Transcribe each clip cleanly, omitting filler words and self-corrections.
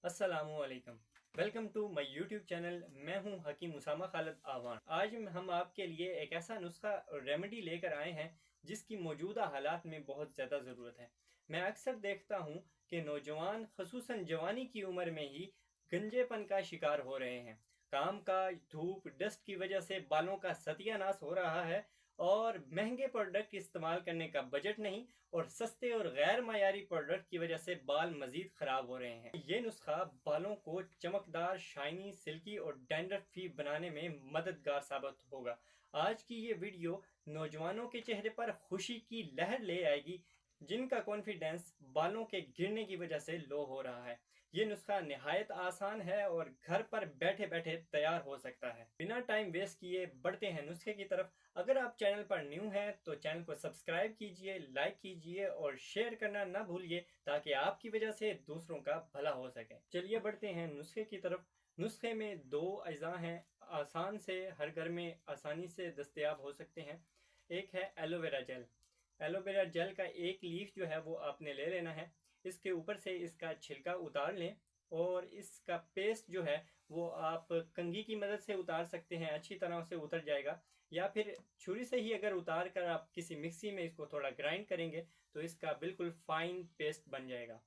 अस्सलाम वालेकुम। Welcome to my YouTube channel. मैं हूं हकीम उसामा खालिद आवान। आज हम आपके लिए एक ऐसा नुस्खा और रेमेडी लेकर आए हैं जिसकी मौजूदा हालात में बहुत ज़्यादा ज़रूरत है। मैं अक्सर देखता हूं कि नौजवान खसूसन जवानी की उम्र में ही गंजेपन का शिकार हो रहे हैं। काम का धूप डस्ट की वजह से बालों का सत्यानाश हो रहा है और महंगे प्रोडक्ट इस्तेमाल करने का बजट नहीं और सस्ते और गैर मायारी प्रोडक्ट की वजह से बाल मजीद खराब हो रहे हैं। ये नुस्खा बालों को चमकदार, शाइनी, सिल्की और डैंड्रफ फ्री बनाने में मददगार साबित होगा। आज की ये वीडियो नौजवानों के चेहरे पर खुशी की लहर ले आएगी जिनका कॉन्फिडेंस बालों के गिरने की वजह से लो हो रहा है। ये नुस्खा निहायत आसान है और घर पर बैठे बैठे तैयार हो सकता है। बिना टाइम वेस्ट किए बढ़ते हैं नुस्खे की तरफ। अगर आप चैनल पर न्यू हैं तो चैनल को सब्सक्राइब कीजिए, लाइक कीजिए और शेयर करना ना भूलिए ताकि आपकी वजह से दूसरों का भला हो सके। चलिए बढ़ते हैं नुस्खे की तरफ। नुस्खे में दो अज्जा हैं, आसान से हर घर में आसानी से दस्तयाब हो सकते हैं। एक है एलोवेरा जेल। एलोवेरा जेल का एक लीफ जो है वो आपने ले लेना है। इसके ऊपर से इसका छिलका उतार लें और इसका पेस्ट जो है वो आप कंघी की मदद से उतार सकते हैं, अच्छी तरह से उतर जाएगा। या फिर छुरी से ही अगर उतार कर आप किसी मिक्सी में इसको थोड़ा ग्राइंड करेंगे तो इसका बिल्कुल फाइन पेस्ट बन जाएगा।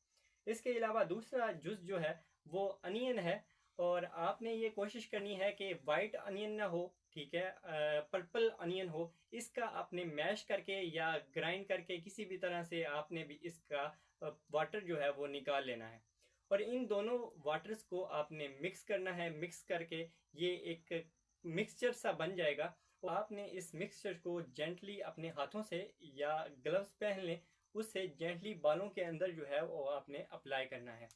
इसके अलावा दूसरा जूस जो है वो अनियन है और आपने ये कोशिश करनी है कि वाइट अनियन ना हो, ठीक है, पर्पल अनियन हो। इसका आपने मैश करके या ग्राइंड करके किसी भी तरह से आपने भी इसका वाटर जो है वो निकाल लेना है और इन दोनों वाटर्स को आपने मिक्स करना है। मिक्स करके ये एक मिक्सचर सा बन जाएगा। तो आपने इस मिक्सचर को जेंटली अपने हाथों से या ग्लव्स पहन लें, उससे जेंटली बालों के अंदर जो है वो आपने अप्लाई करना है।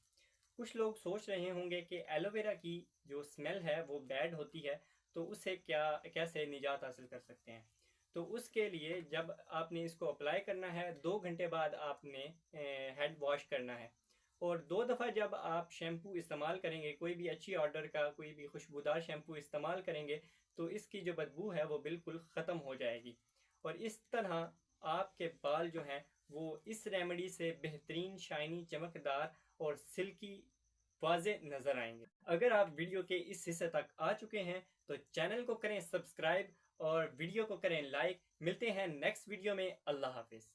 कुछ लोग सोच रहे होंगे कि एलोवेरा की जो स्मेल है वो बैड होती है, तो उससे कैसे निजात हासिल कर सकते हैं। तो उसके लिए जब आपने इसको अप्लाई करना है 2 घंटे बाद आपने हेड वॉश करना है और 2 दफ़ा जब आप शैम्पू इस्तेमाल करेंगे, कोई भी अच्छी ऑर्डर का कोई भी खुशबूदार शैम्पू इस्तेमाल करेंगे तो इसकी जो बदबू है वो बिल्कुल ख़त्म हो जाएगी और इस तरह आपके बाल जो हैं वो इस रेमेडी से बेहतरीन, शाइनी, चमकदार और सिल्की वाज़े नज़र आएंगे। अगर आप वीडियो के इस हिस्से तक आ चुके हैं तो चैनल को करें सब्सक्राइब और वीडियो को करें लाइक। मिलते हैं नेक्स्ट वीडियो में। अल्लाह हाफिज़।